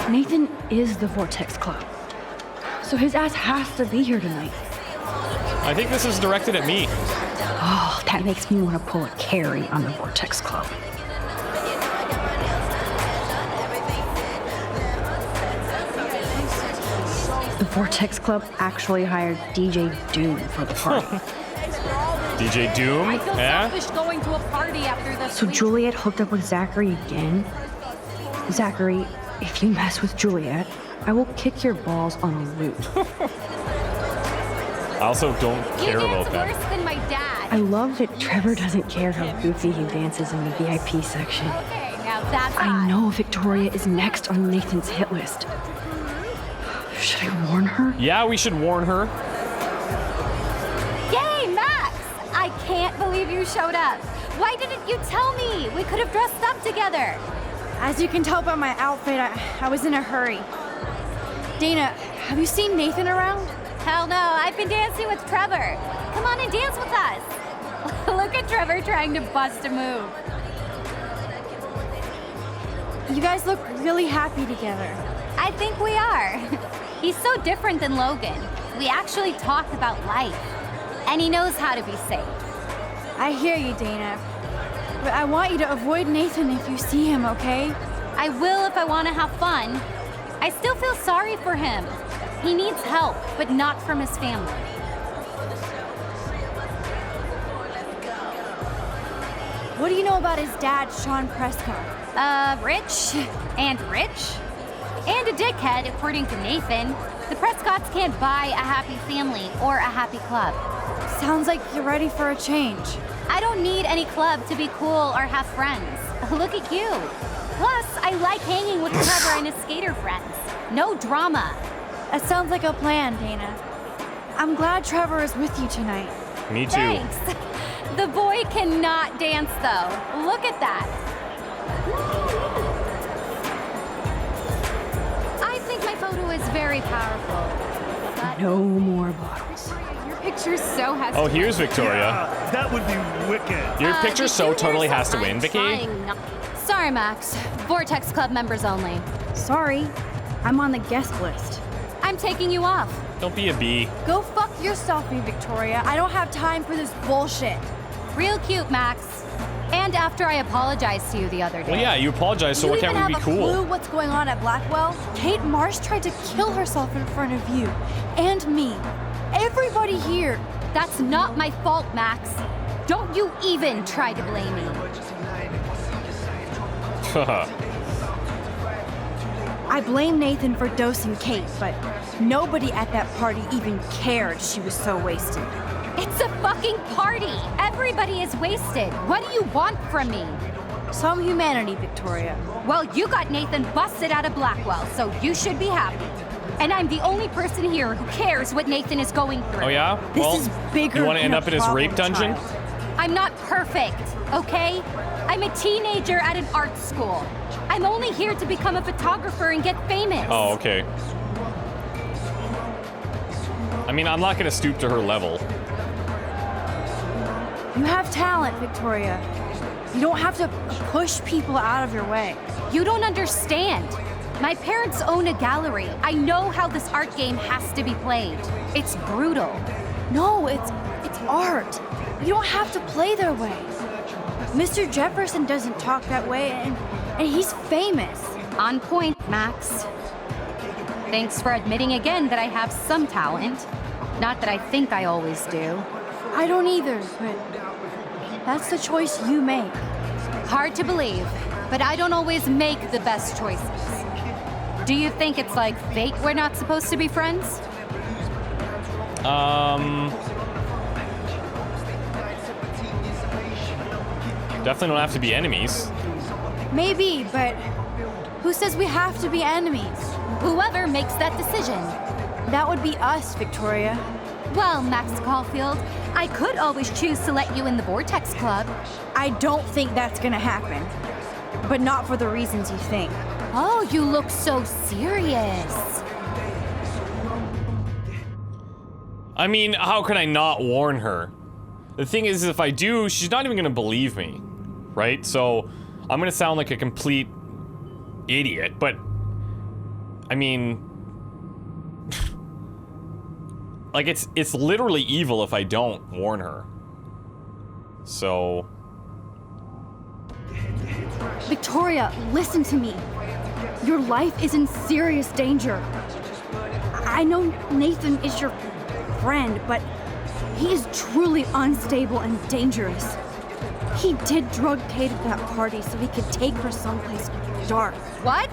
Nathan is the Vortex Club. So his ass has to be here tonight. I think this is directed at me. Oh, that makes me want to pull a Carrie on the Vortex Club. The Vortex Club actually hired DJ Doom for the party. DJ Doom? I feel selfish going to a party after this. So Juliet hooked up with Zachary again? Zachary, if you mess with Juliet, I will kick your balls on a loop. I also don't care about that. Worse than my dad. I love that Trevor doesn't care how goofy he dances in the VIP section. Okay, now that's I know Victoria is next on Nathan's hit list. Should I warn her? Yeah, we should warn her. Yay, Max! I can't believe you showed up. Why didn't you tell me? We could have dressed up together. As you can tell by my outfit, I was in a hurry. Dana, have you seen Nathan around? Hell no, I've been dancing with Trevor. Come on and dance with us. Look at Trevor trying to bust a move. You guys look really happy together. I think we are. He's so different than Logan. We actually talk about life. And he knows how to be safe. I hear you, Dana. But I want you to avoid Nathan if you see him, okay? I will if I want to have fun. I still feel sorry for him. He needs help, but not from his family. What do you know about his dad, Sean Prescott? Rich and rich. And a dickhead, according to Nathan. The Prescotts can't buy a happy family or a happy club. Sounds like you're ready for a change. I don't need any club to be cool or have friends. Look at you. Plus, I like hanging with Trevor and his skater friends. No drama. That sounds like a plan, Dana. I'm glad Trevor is with you tonight. Me too. Thanks. The boy cannot dance, though. Look at that. I think my photo is very powerful. But No more bottles. your picture so has Oh, to here's win. Victoria. Yeah, that would be wicked. Your picture Did so you totally hear has to some? win, I'm Vicky. trying not- Sorry, Max. Vortex Club members only. Sorry, I'm on the guest list. I'm taking you off. Don't be a bee. Go fuck yourself, Victoria. I don't have time for this bullshit. Real cute, Max. And after I apologized to you the other day. Well, yeah, you apologize, so you why even can't we have be a cool? clue what's going on at Blackwell? Kate Marsh tried to kill herself in front of you and me. Everybody here. That's not my fault, Max. Don't you even try to blame me. I blame Nathan for dosing Kate, but nobody at that party even cared she was so wasted. It's a fucking party. Everybody is wasted. What do you want from me? Some humanity, Victoria. Well, you got Nathan busted out of Blackwell, so you should be happy. And I'm the only person here who cares what Nathan is going through. Oh, yeah? This Well, is bigger you want to than end a up in his problem rape dungeon? child. I'm not perfect, okay? I'm a teenager at an art school. I'm only here to become a photographer and get famous. Oh, okay. I mean, I'm not gonna stoop to her level. You have talent, Victoria. You don't have to push people out of your way. You don't understand. My parents own a gallery. I know how this art game has to be played. It's brutal. No, it's art. You don't have to play their way. Mr. Jefferson doesn't talk that way, and he's famous. On point, Max. Thanks for admitting again that I have some talent. Not that I think I always do. I don't either, but that's the choice you make. Hard to believe, but I don't always make the best choices. Do you think it's like fate we're not supposed to be friends? Definitely don't have to be enemies. Maybe, but who says we have to be enemies? Whoever makes that decision. That would be us, Victoria. Well, Max Caulfield, I could always choose to let you in the Vortex Club. I don't think that's gonna happen. But not for the reasons you think. Oh, you look so serious. I mean, how can I not warn her? The thing is, if I do, she's not even gonna believe me, right? So, I'm gonna sound like a complete idiot, but I mean, like it's literally evil if I don't warn her. So, Victoria, listen to me. Your life is in serious danger. I know Nathan is your friend, but he is truly unstable and dangerous. He did drug Kate at that party so he could take her someplace dark. What?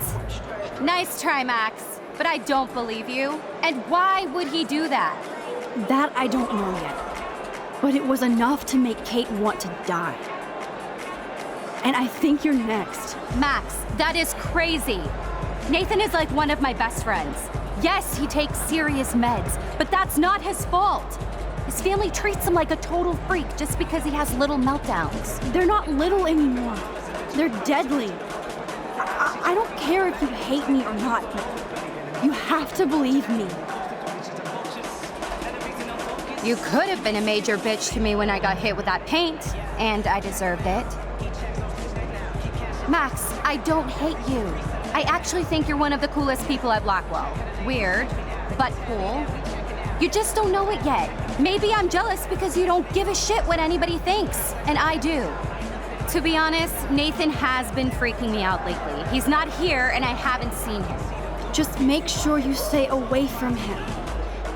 Nice try, Max. But I don't believe you. And why would he do that? That I don't know yet. But it was enough to make Kate want to die. And I think you're next. Max, that is crazy. Nathan is like one of my best friends. Yes, he takes serious meds, but that's not his fault. His family treats him like a total freak just because he has little meltdowns. They're not little anymore. They're deadly. I don't care if you hate me or not, but you have to believe me. You could have been a major bitch to me when I got hit with that paint, and I deserved it. Max, I don't hate you. I actually think you're one of the coolest people at Blackwell. Weird, but cool. You just don't know it yet. Maybe I'm jealous because you don't give a shit what anybody thinks, and I do. To be honest, Nathan has been freaking me out lately. He's not here, and I haven't seen him. Just make sure you stay away from him.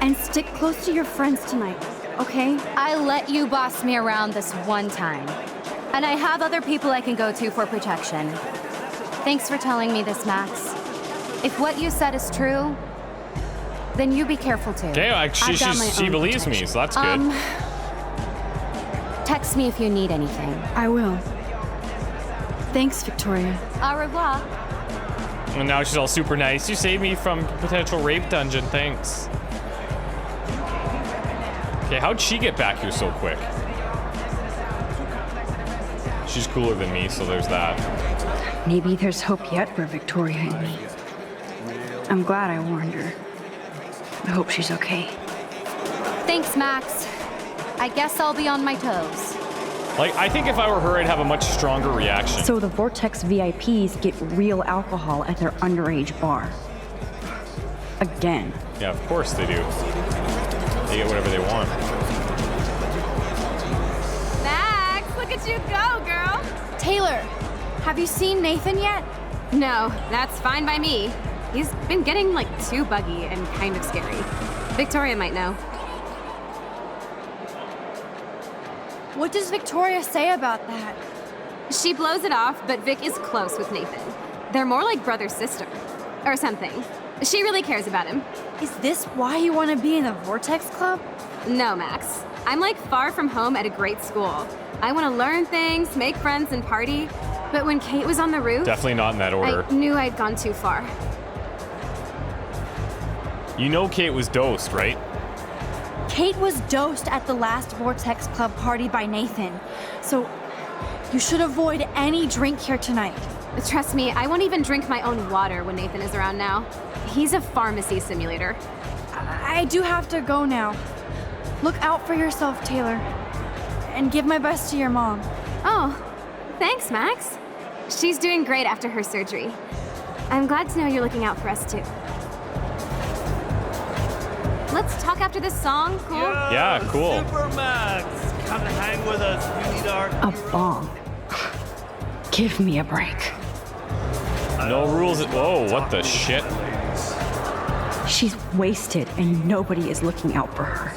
And stick close to your friends tonight, okay? I let you boss me around this one time. And I have other people I can go to for protection. Thanks for telling me this, Max. If what you said is true, then you be careful too. okay, she believes me, so that's good. Text me if you need anything. I will. Thanks, Victoria. Au revoir. And now she's all super nice. You saved me from potential rape dungeon, thanks. Okay, how'd she get back here so quick? She's cooler than me, so there's that. Maybe there's hope yet for Victoria and me. I'm glad I warned her. I hope she's okay. Thanks, Max. I guess I'll be on my toes. Like, I think if I were her, I'd have a much stronger reaction. So the Vortex VIPs get real alcohol at their underage bar. Again. Yeah, of course they do. They get whatever they want. Max, look at you go, girl. Taylor, have you seen Nathan yet? No, that's fine by me. He's been getting like too buggy and kind of scary. Victoria might know. What does Victoria say about that? She blows it off, but Vic is close with Nathan. They're more like brother-sister. Or something. She really cares about him. Is this why you want to be in the Vortex Club? No, Max. I'm like far from home at a great school. I want to learn things, make friends, and party. But when Kate was on the roof, Definitely not in that order. I knew I'd gone too far. You know Kate was dosed, right? Kate was dosed at the last Vortex Club party by Nathan. So you should avoid any drink here tonight. Trust me, I won't even drink my own water when Nathan is around now. He's a pharmacy simulator. I do have to go now. Look out for yourself, Taylor. And give my best to your mom. Oh, thanks, Max. She's doing great after her surgery. I'm glad to know you're looking out for us, too. Let's talk after this song, cool? Yeah, cool. Super Max, come hang with us. You need our A bomb. Give me a break. No rules. Whoa, what the shit? She's wasted and nobody is looking out for her.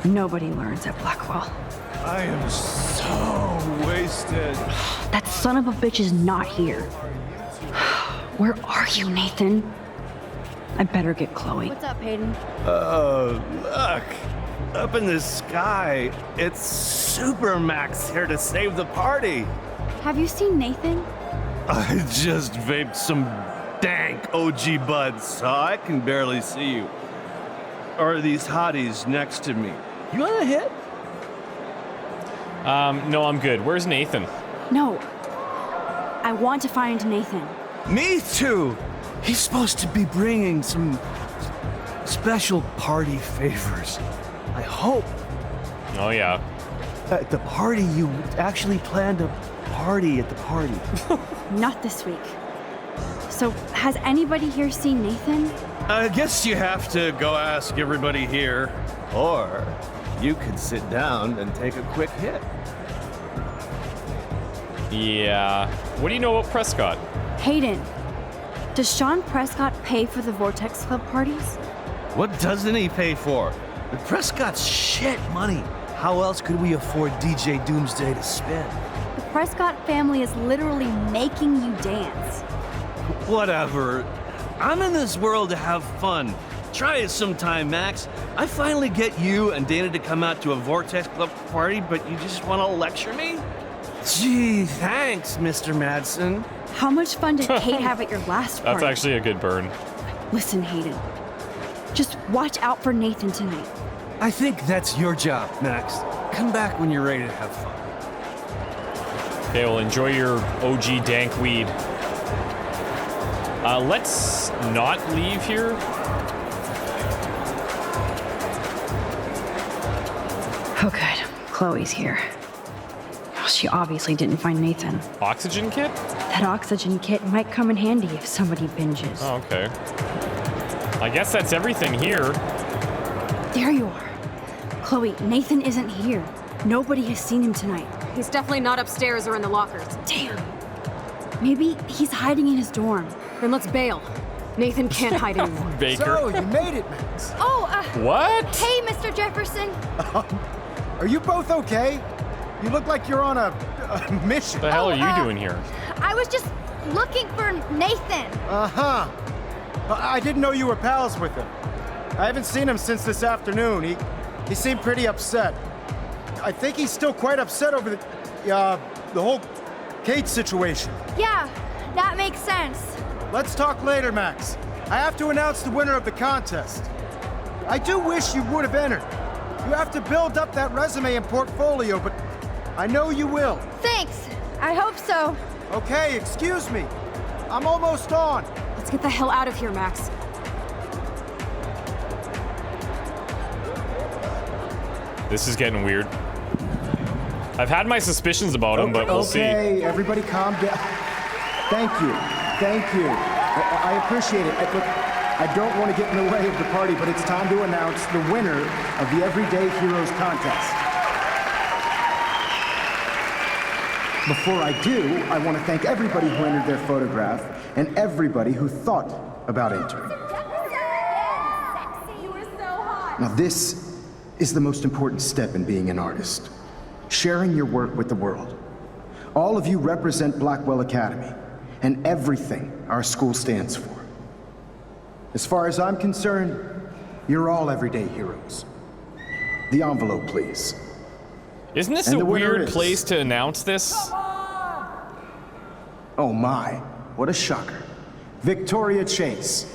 Nobody learns at Blackwell. I am so wasted. That son of a bitch is not here. Where are you, Nathan? I better get Chloe. What's up, Hayden? Look. Up in the sky, it's Super Max here to save the party. Have you seen Nathan? I just vaped some dank OG buds, so I can barely see you. Or these hotties next to me. You want a hit? No, I'm good. Where's Nathan? No. I want to find Nathan. Me too. He's supposed to be bringing some special party favors. I hope Oh, yeah. at the party you actually planned a party at the party. Not this week. So, has anybody here seen Nathan? I guess you have to go ask everybody here, or you could sit down and take a quick hit. Yeah. What do you know about Prescott? Hayden, does Sean Prescott pay for the Vortex Club parties? What doesn't he pay for? The Prescott's shit money. How else could we afford DJ Doomsday to spend? The Prescott family is literally making you dance. Whatever. I'm in this world to have fun. Try it sometime, Max. I finally get you and Dana to come out to a Vortex Club party, but you just want to lecture me? Gee, thanks, Mr. Madsen. How much fun did Kate have at your last party? That's actually a good burn. Listen, Hayden. Just watch out for Nathan tonight. I think that's your job, Max. Come back when you're ready to have fun. Okay, well, enjoy your OG dank weed. Let's not leave here. Oh, good. Chloe's here. Well, she obviously didn't find Nathan. Oxygen kit? That oxygen kit might come in handy if somebody binges. Oh, okay. I guess that's everything here. There you are. Chloe, Nathan isn't here. Nobody has seen him tonight. He's definitely not upstairs or in the lockers. Damn. Maybe he's hiding in his dorm. Then let's bail. Nathan can't hide anymore. Baker. So, you made it, Max. Oh, What? hey, Mr. Jefferson. Are you both okay? You look like you're on a mission. What the hell are you doing here? I was just looking for Nathan. Uh-huh. I didn't know you were pals with him. I haven't seen him since this afternoon. He seemed pretty upset. I think he's still quite upset over the whole Kate situation. Yeah, that makes sense. Let's talk later, Max. I have to announce the winner of the contest. I do wish you would have entered. You have to build up that resume and portfolio, but I know you will. Thanks. I hope so. Okay, excuse me. I'm almost on. Let's get the hell out of here, Max. This is getting weird. I've had my suspicions about him, but we'll see. Okay, everybody calm down. Thank you. Thank you. I appreciate it. Look, I don't want to get in the way of the party, but it's time to announce the winner of the Everyday Heroes contest. Before I do, I want to thank everybody who entered their photograph and everybody who thought about entering. Now this is the most important step in being an artist. Sharing your work with the world. All of you represent Blackwell Academy and everything our school stands for. As far as I'm concerned, you're all everyday heroes. The envelope, please. Isn't this And a the winner weird is- place to announce this? Oh my, what a shocker. Victoria Chase.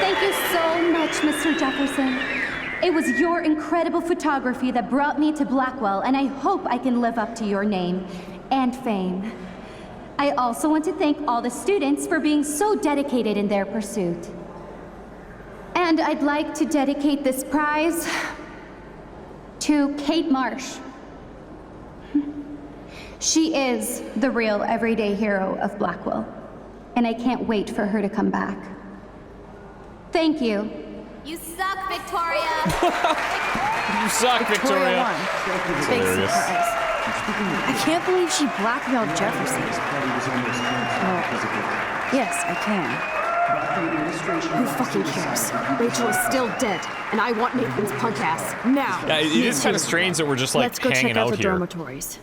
Thank you so much, Mr. Jefferson. It was your incredible photography that brought me to Blackwell, and I hope I can live up to your name and fame. I also want to thank all the students for being so dedicated in their pursuit. And I'd like to dedicate this prize to Kate Marsh. She is the real everyday hero of Blackwell, and I can't wait for her to come back. Thank you. You suck, Victoria! You suck, Victoria. won. Big hilarious. surprise. I can't believe she blackmailed Jefferson. Yes, I can. Who fucking cares? Rachel is still dead, and I want Nathan's punk ass now. Yeah, it is kind of strange that we're just like Let's go hanging check out out the here. dormitories.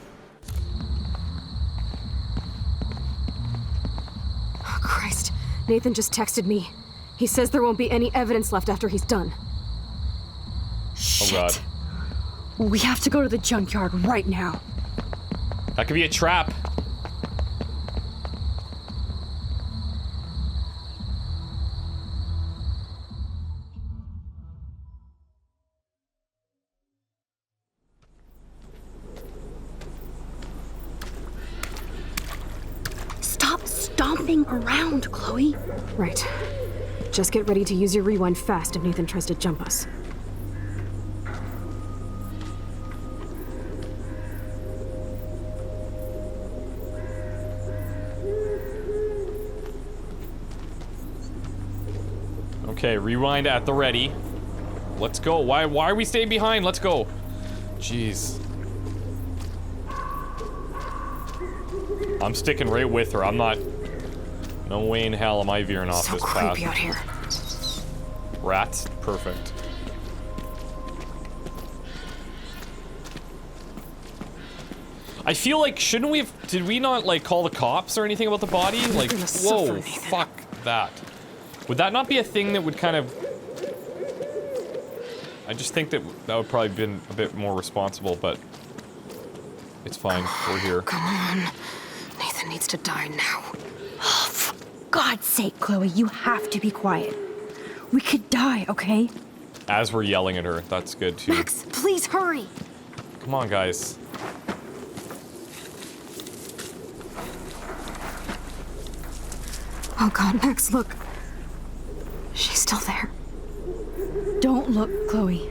Oh, Christ. Nathan just texted me. He says there won't be any evidence left after he's done. Oh god. We have to go to the junkyard right now. That could be a trap. Stop stomping around, Chloe. Right. Just get ready to use your rewind fast if Nathan tries to jump us. Okay, rewind at the ready. Let's go. Why are we staying behind? Let's go. Jeez. I'm sticking right with her. I'm not... No way in hell am I veering off this path. Creepy out here. Rats? Perfect. I feel like, shouldn't we have... Did we not, like, call the cops or anything about the body? Like, whoa, fuck that. Would that not be a thing that would kind of... I just think that that would probably have been a bit more responsible, but... It's fine. We're here. Come on. Nathan needs to die now. Oh, for God's sake, Chloe, you have to be quiet. We could die, okay? As we're yelling at her, that's good too. Max, please hurry. Come on, guys. Oh God, Max, look. She's still there. Don't look, Chloe.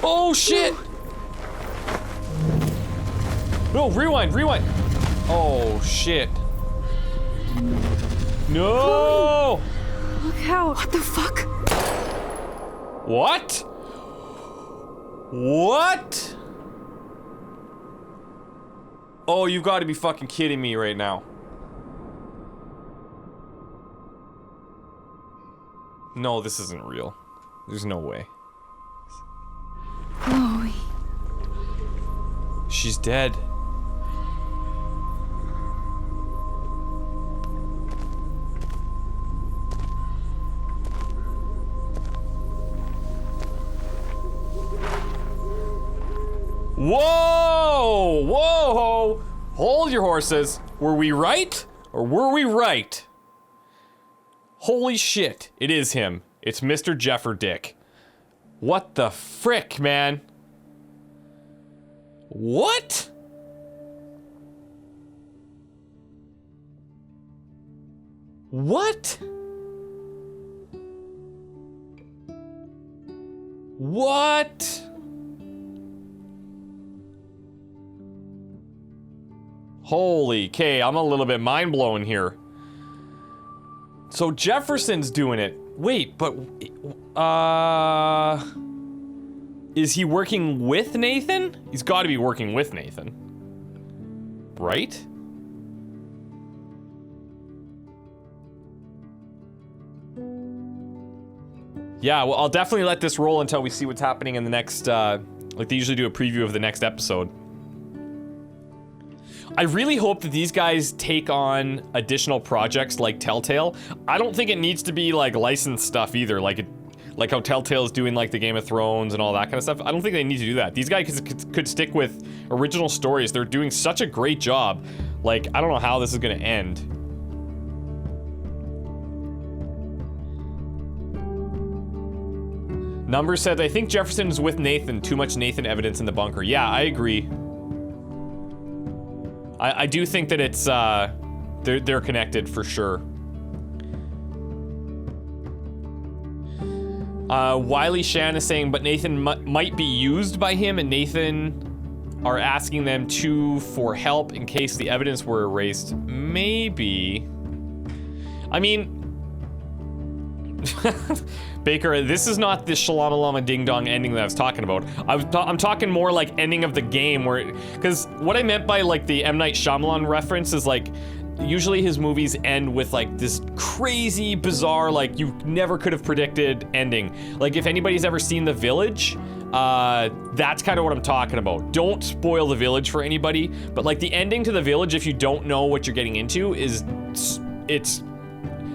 Oh shit! No, rewind. Oh shit. No! Look out. What the fuck? What? What? Oh, you've got to be fucking kidding me right now. No, this isn't real. There's no way. Chloe. She's dead. Whoa! Whoa! Hold your horses. Were we right? Or were we right? Holy shit. It is him. It's Mr. Jefferdick. What the frick, man? What? What? What? Holy K, I'm a little bit mind blown here. So Jefferson's doing it. Wait, but is he working with Nathan? He's got to be working with Nathan. Right? Yeah, well, I'll definitely let this roll until we see what's happening in the next, like they usually do a preview of the next episode. I really hope that these guys take on additional projects like Telltale. I don't think it needs to be like licensed stuff either, like how Telltale's doing like the Game of Thrones and all that kind of stuff. I don't think they need to do that. These guys could stick with original stories. They're doing such a great job. Like, I don't know how this is gonna end. Number said, I think Jefferson's with Nathan. Too much Nathan evidence in the bunker. Yeah, I agree. I do think that it's, they're connected for sure. Wiley Shan is saying, but Nathan might be used by him, and Nathan are asking them for help in case the evidence were erased. Maybe. I mean... Baker, this is not the Shalalama Ding Dong ending that I was talking about. I'm talking more like ending of the game where... Because what I meant by like the M. Night Shyamalan reference is like... Usually his movies end with like this crazy, bizarre, like you never could have predicted ending. Like if anybody's ever seen The Village, that's kind of what I'm talking about. Don't spoil The Village for anybody, but like the ending to The Village, if you don't know what you're getting into, it's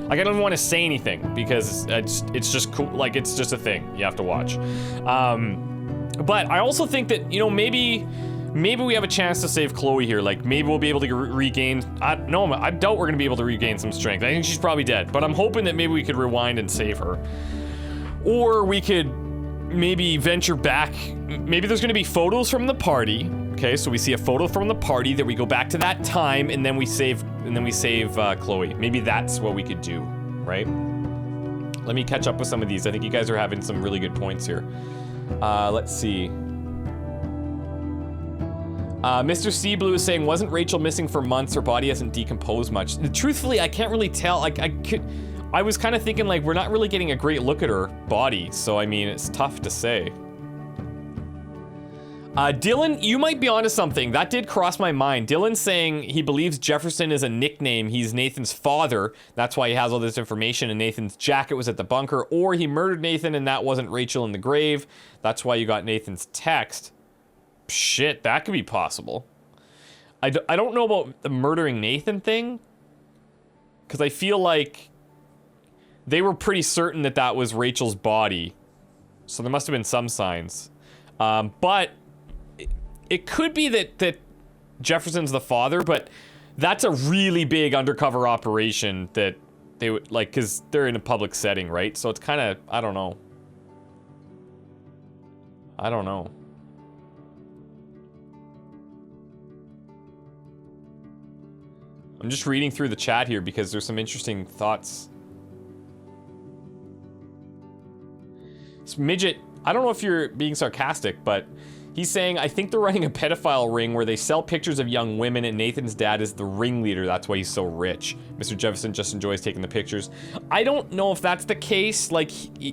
like, I don't even want to say anything because it's just cool. Like, it's just a thing you have to watch. But I also think that, you know, maybe we have a chance to save Chloe here. Like, maybe we'll be able to regain... I doubt we're going to be able to regain some strength. I think she's probably dead. But I'm hoping that maybe we could rewind and save her. Or we could maybe venture back. Maybe there's going to be photos from the party. Okay, so we see a photo from the party that we go back to that time, and then we save Chloe. Maybe that's what we could do, right? Let me catch up with some of these. I think you guys are having some really good points here. Let's see. Mr. Sea Blue is saying, wasn't Rachel missing for months? Her body hasn't decomposed much. Truthfully, I can't really tell. Like, I was kind of thinking, like, we're not really getting a great look at her body. So, I mean, it's tough to say. Dylan, you might be onto something. That did cross my mind. Dylan's saying he believes Jefferson is a nickname. He's Nathan's father. That's why he has all this information, and Nathan's jacket was at the bunker. Or he murdered Nathan, and that wasn't Rachel in the grave. That's why you got Nathan's text. Shit, that could be possible. I don't know about the murdering Nathan thing, because I feel like they were pretty certain that that was Rachel's body. So there must have been some signs. But it could be that Jefferson's the father, but that's a really big undercover operation that they would, like, because they're in a public setting, right? So it's kind of, I don't know. I don't know. I'm just reading through the chat here because there's some interesting thoughts. This Midget, I don't know if you're being sarcastic, but he's saying, I think they're running a pedophile ring where they sell pictures of young women and Nathan's dad is the ringleader. That's why he's so rich. Mr. Jefferson just enjoys taking the pictures. I don't know if that's the case. Like,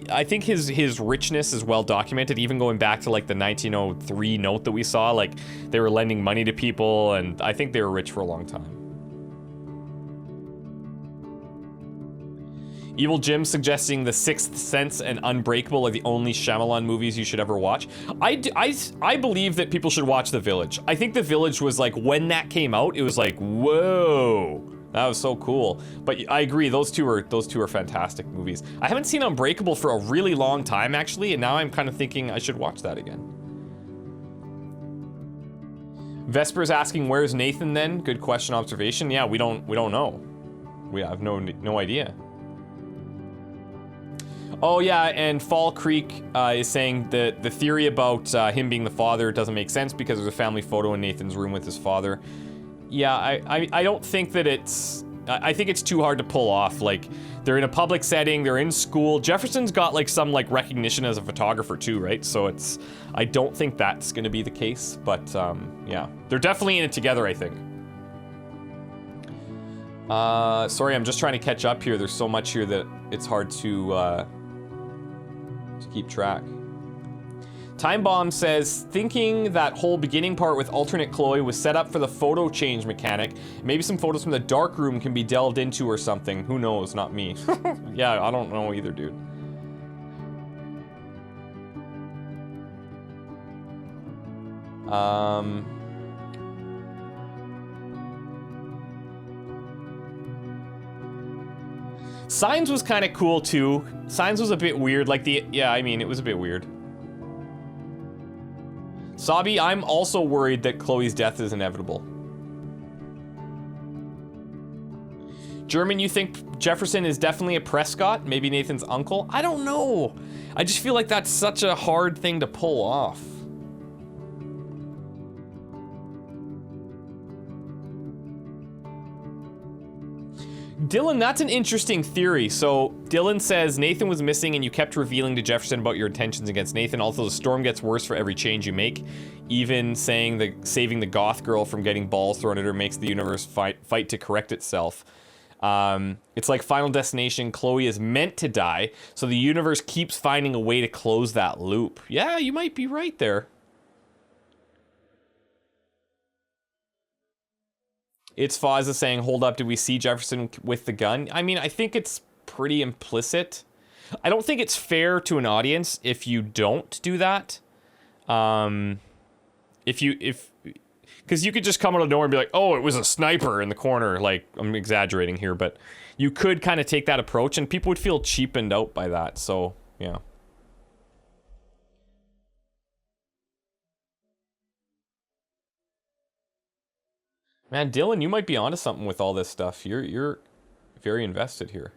I think his richness is well documented, even going back to like the 1903 note that we saw. Like, they were lending money to people, and I think they were rich for a long time. Evil Jim suggesting The Sixth Sense and Unbreakable are the only Shyamalan movies you should ever watch. I believe that people should watch The Village. I think The Village was like, when that came out, it was like, whoa, that was so cool. But I agree, those two are fantastic movies. I haven't seen Unbreakable for a really long time, actually, and now I'm kind of thinking I should watch that again. Vesper's asking, where's Nathan then? Good question, observation. Yeah, we don't know. We have no idea. Oh yeah, and Fall Creek is saying that the theory about him being the father doesn't make sense because there's a family photo in Nathan's room with his father. Yeah, I don't think that it's... I think it's too hard to pull off. Like, they're in a public setting, they're in school. Jefferson's got like some like recognition as a photographer too, right? So it's... I don't think that's gonna be the case, but yeah. They're definitely in it together, I think. Sorry, I'm just trying to catch up here. There's so much here that it's hard to keep track. Time Bomb says, thinking that whole beginning part with alternate Chloe was set up for the photo change mechanic. Maybe some photos from the dark room can be delved into or something. Who knows? Not me. Yeah, I don't know either, dude. Signs was kind of cool too. Signs was a bit weird, like yeah, I mean, it was a bit weird. Sabi, I'm also worried that Chloe's death is inevitable. German, you think Jefferson is definitely a Prescott? Maybe Nathan's uncle? I don't know. I just feel like that's such a hard thing to pull off. Dylan, that's an interesting theory. So Dylan says Nathan was missing and you kept revealing to Jefferson about your intentions against Nathan. Also, the storm gets worse for every change you make. Even saying that saving the goth girl from getting balls thrown at her makes the universe fight to correct itself. It's like Final Destination, Chloe is meant to die, so the universe keeps finding a way to close that loop. Yeah, you might be right there. It's Foz is saying, hold up, did we see Jefferson with the gun? I mean, I think it's pretty implicit. I don't think it's fair to an audience if you don't do that. Because you could just come out of nowhere and be like, oh, it was a sniper in the corner. Like, I'm exaggerating here, but you could kind of take that approach and people would feel cheapened out by that. So, yeah. Man, Dylan, you might be onto something with all this stuff. You're very invested here.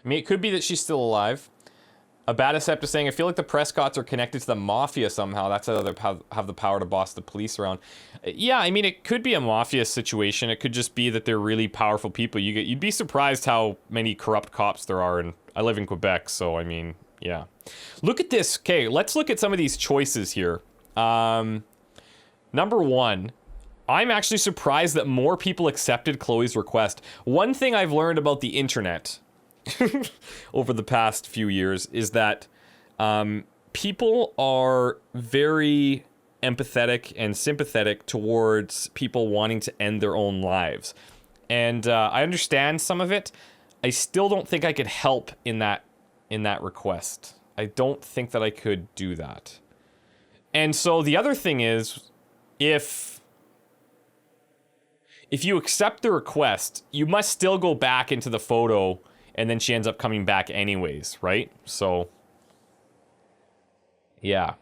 I mean, it could be that she's still alive. Abadacept is saying, I feel like the Prescotts are connected to the Mafia somehow. That's how they have the power to boss the police around. Yeah, I mean, it could be a Mafia situation. It could just be that they're really powerful people. You'd be surprised how many corrupt cops there are, and I live in Quebec, so I mean, yeah. Look at this. Okay, let's look at some of these choices here. Number one, I'm actually surprised that more people accepted Chloe's request. One thing I've learned about the internet over the past few years is that people are very empathetic and sympathetic towards people wanting to end their own lives. And I understand some of it. I still don't think I could help in that request. I don't think that I could do that. And so the other thing is, if you accept the request, you must still go back into the photo, and then she ends up coming back anyways, right? So, yeah.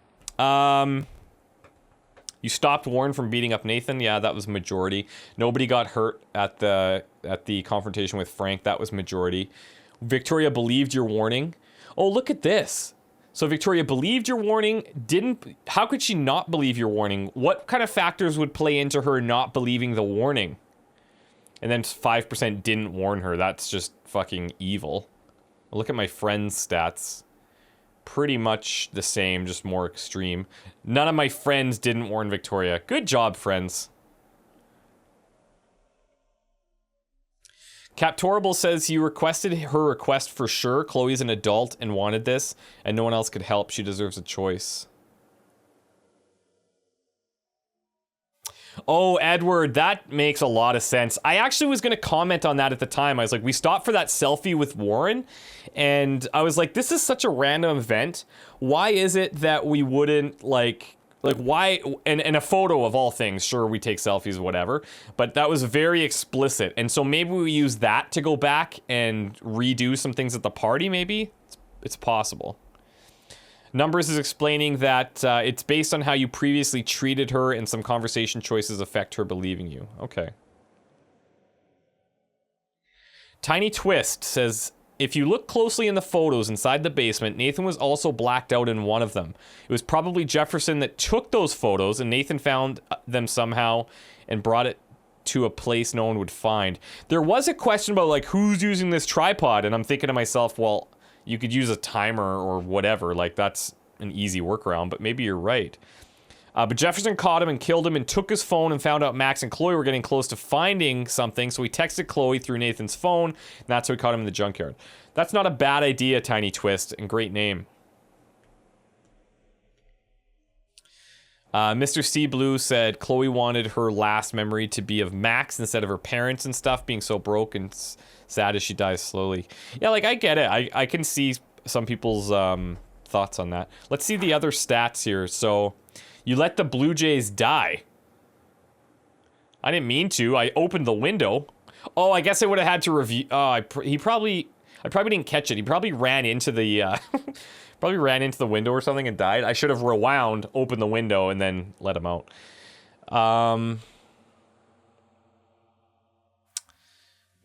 You stopped Warren from beating up Nathan. Yeah, that was majority. Nobody got hurt at the confrontation with Frank. That was majority. Victoria believed your warning. Oh, look at this. So Victoria believed your warning, how could she not believe your warning? What kind of factors would play into her not believing the warning? And then 5% didn't warn her. That's just fucking evil. Look at my friend's stats. Pretty much the same, just more extreme. None of my friends didn't warn Victoria. Good job, friends. Captorable says you requested her request for sure. Chloe's an adult and wanted this, and no one else could help. She deserves a choice. Oh, Edward, that makes a lot of sense. I actually was going to comment on that at the time. I was like, we stopped for that selfie with Warren, and I was like, this is such a random event. Why is it that we wouldn't, like why, and a photo of all things, sure, we take selfies, whatever, but that was very explicit, and so maybe we use that to go back and redo some things at the party, maybe? It's possible. Numbers is explaining that it's based on how you previously treated her and some conversation choices affect her believing you. Okay. Tiny Twist says, if you look closely in the photos inside the basement, Nathan was also blacked out in one of them. It was probably Jefferson that took those photos, and Nathan found them somehow and brought it to a place no one would find. There was a question about, like, who's using this tripod, and I'm thinking to myself, well, you could use a timer or whatever, like that's an easy workaround, but maybe you're right. But Jefferson caught him and killed him and took his phone and found out Max and Chloe were getting close to finding something, so he texted Chloe through Nathan's phone, and that's how he caught him in the junkyard. That's not a bad idea, Tiny Twist, and great name. Mr. C. Blue said Chloe wanted her last memory to be of Max instead of her parents and stuff being so broke and sad as she dies slowly. Yeah, like, I get it. I can see some people's thoughts on that. Let's see the other stats here. So, you let the Blue Jays die. I didn't mean to. I opened the window. Oh, I guess I would have had to review. Oh, I probably didn't catch it. He probably ran into the probably ran into the window or something and died. I should have rewound, opened the window, and then let him out.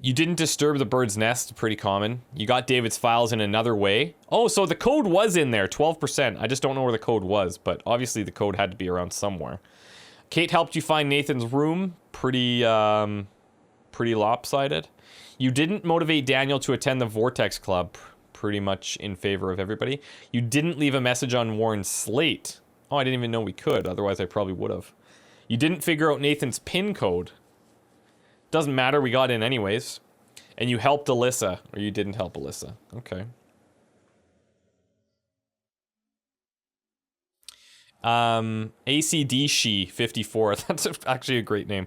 You didn't disturb the bird's nest, pretty common. You got David's files in another way. Oh, so the code was in there, 12%. I just don't know where the code was, but obviously the code had to be around somewhere. Kate helped you find Nathan's room. Pretty lopsided. You didn't motivate Daniel to attend the Vortex Club. Pretty much in favor of everybody. You didn't leave a message on Warren's slate. Oh, I didn't even know we could. Otherwise, I probably would have. You didn't figure out Nathan's PIN code. Doesn't matter, we got in anyways. And you helped Alyssa, or you didn't help Alyssa. Okay. ACDC 54, that's actually a great name,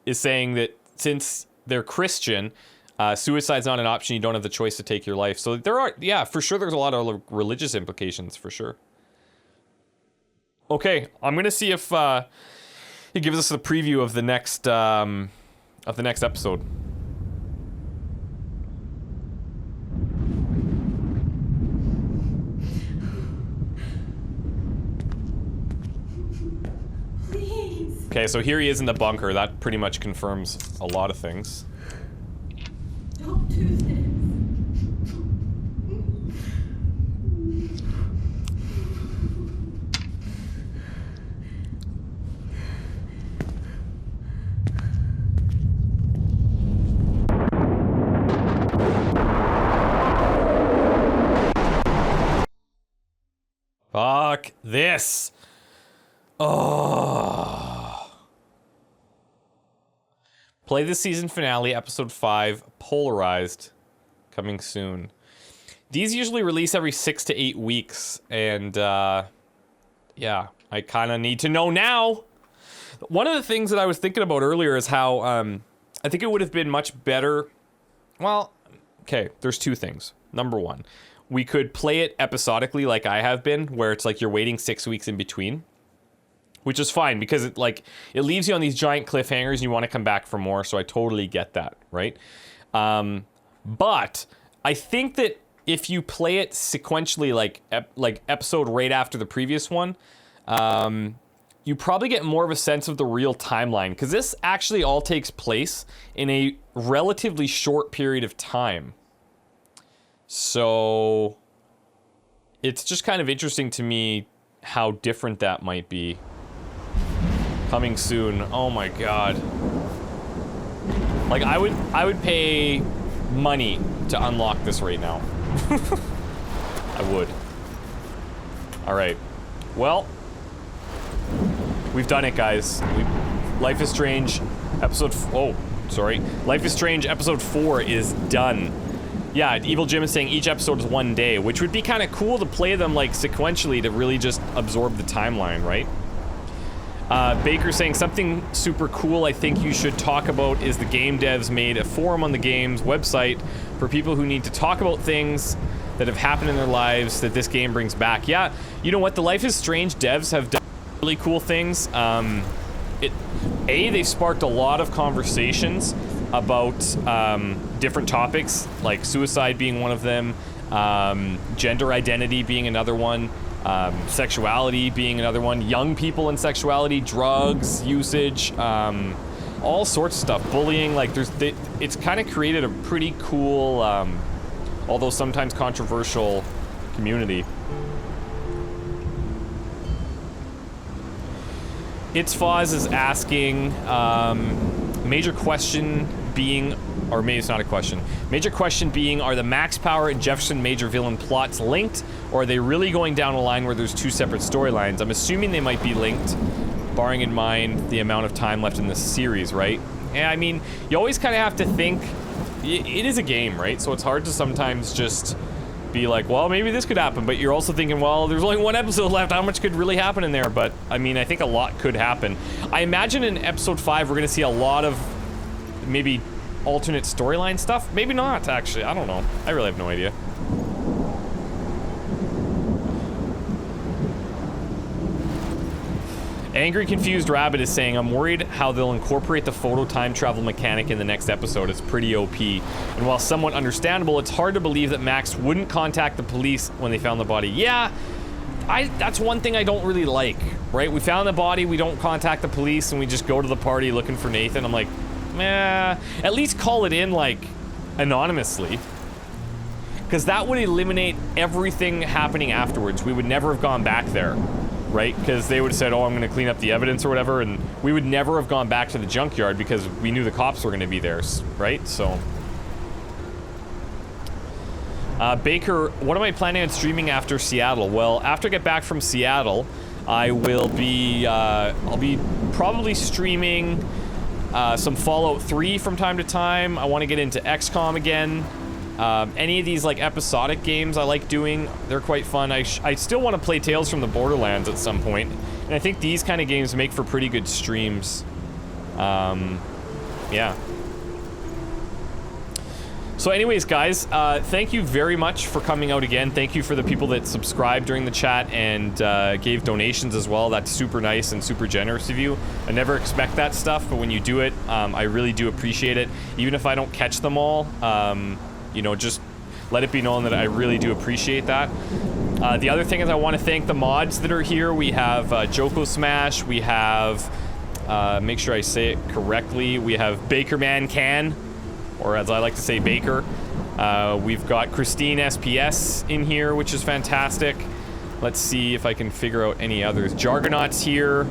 is saying that since they're Christian, suicide's not an option, you don't have the choice to take your life. So there are, yeah, for sure there's a lot of religious implications, for sure. Okay, I'm gonna see if it gives us a preview of the next episode. Please. Okay, so here he is in the bunker. That pretty much confirms a lot of things. Don't do this. Fuck this. Oh. Play the season finale, episode 5, Polarized, coming soon. These usually release every 6 to 8 weeks, and yeah, I kind of need to know now. One of the things that I was thinking about earlier is how I think it would have been much better. Well, okay, there's two things. Number one, we could play it episodically like I have been, where it's like you're waiting 6 weeks in between, which is fine because it leaves you on these giant cliffhangers and you want to come back for more, so I totally get that, right? But I think that if you play it sequentially, like episode right after the previous one, you probably get more of a sense of the real timeline, because this actually all takes place in a relatively short period of time. So it's just kind of interesting to me how different that might be. Coming soon. Oh my god. Like, I would pay money to unlock this right now. I would. Alright. Well, we've done it, guys. Life is Strange episode... Life is Strange episode 4 is done. Yeah, Evil Jim is saying each episode is 1 day, which would be kind of cool to play them, like, sequentially to really just absorb the timeline, right? Baker saying something super cool I think you should talk about is the game devs made a forum on the game's website for people who need to talk about things that have happened in their lives that this game brings back. Yeah, you know what? The Life is Strange devs have done really cool things. They've sparked a lot of conversations about different topics, like suicide being one of them, gender identity being another one, sexuality being another one, young people and sexuality, drugs usage, all sorts of stuff, bullying. Like, it's kind of created a pretty cool, although sometimes controversial, community. It's Foz is asking, major question being, or maybe it's not a question. Major question being, are the Max Power and Jefferson Major villain plots linked, or are they really going down a line where there's two separate storylines? I'm assuming they might be linked, barring in mind the amount of time left in this series, right? And I mean, you always kind of have to think, it is a game, right? So it's hard to sometimes just be like, well, maybe this could happen, but you're also thinking, well, there's only one episode left, how much could really happen in there? But, I mean, I think a lot could happen. I imagine in episode 5 we're going to see a lot of maybe alternate storyline stuff. Maybe not, actually. I don't know. I really have no idea. Angry Confused Rabbit is saying, I'm worried how they'll incorporate the photo time travel mechanic in the next episode. It's pretty OP. And while somewhat understandable, it's hard to believe that Max wouldn't contact the police when they found the body. Yeah, that's one thing I don't really like, right? We found the body, we don't contact the police, and we just go to the party looking for Nathan. I'm like, at least call it in, like, anonymously. Because that would eliminate everything happening afterwards. We would never have gone back there, right? Because they would have said, oh, I'm going to clean up the evidence or whatever, and we would never have gone back to the junkyard because we knew the cops were going to be there, right? So... Baker, what am I planning on streaming after Seattle? Well, after I get back from Seattle, I will be, I'll be probably streaming some Fallout 3 from time to time. I want to get into XCOM again. Any of these, like, episodic games I like doing, they're quite fun. I still want to play Tales from the Borderlands at some point, and I think these kind of games make for pretty good streams. Yeah. So anyways, guys, thank you very much for coming out again. Thank you for the people that subscribed during the chat and gave donations as well. That's super nice and super generous of you. I never expect that stuff, but when you do it, I really do appreciate it. Even if I don't catch them all, you know, just let it be known that I really do appreciate that. The other thing is I want to thank the mods that are here. We have Joko Smash, we have, make sure I say it correctly, we have Bakerman Can, or as I like to say, Baker. We've got Christine SPS in here, which is fantastic. Let's see if I can figure out any others. Jargonaut's here.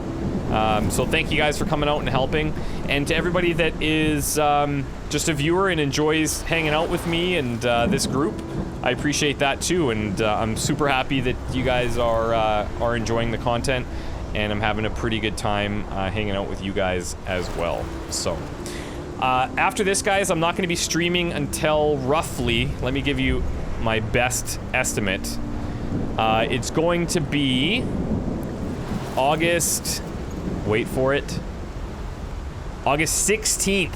So thank you guys for coming out and helping. And to everybody that is just a viewer and enjoys hanging out with me and this group, I appreciate that too, and I'm super happy that you guys are enjoying the content, and I'm having a pretty good time hanging out with you guys as well. So, after this, guys, I'm not going to be streaming until roughly, let me give you my best estimate. It's going to be August, wait for it, August 16th.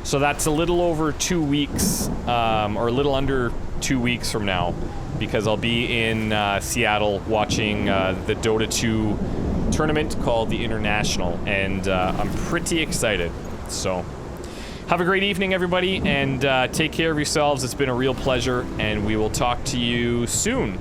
So that's a little over 2 weeks, or a little under 2 weeks from now, because I'll be in Seattle watching the Dota 2 tournament called the International, and I'm pretty excited. So have a great evening, everybody, and take care of yourselves. It's been a real pleasure, and we will talk to you soon.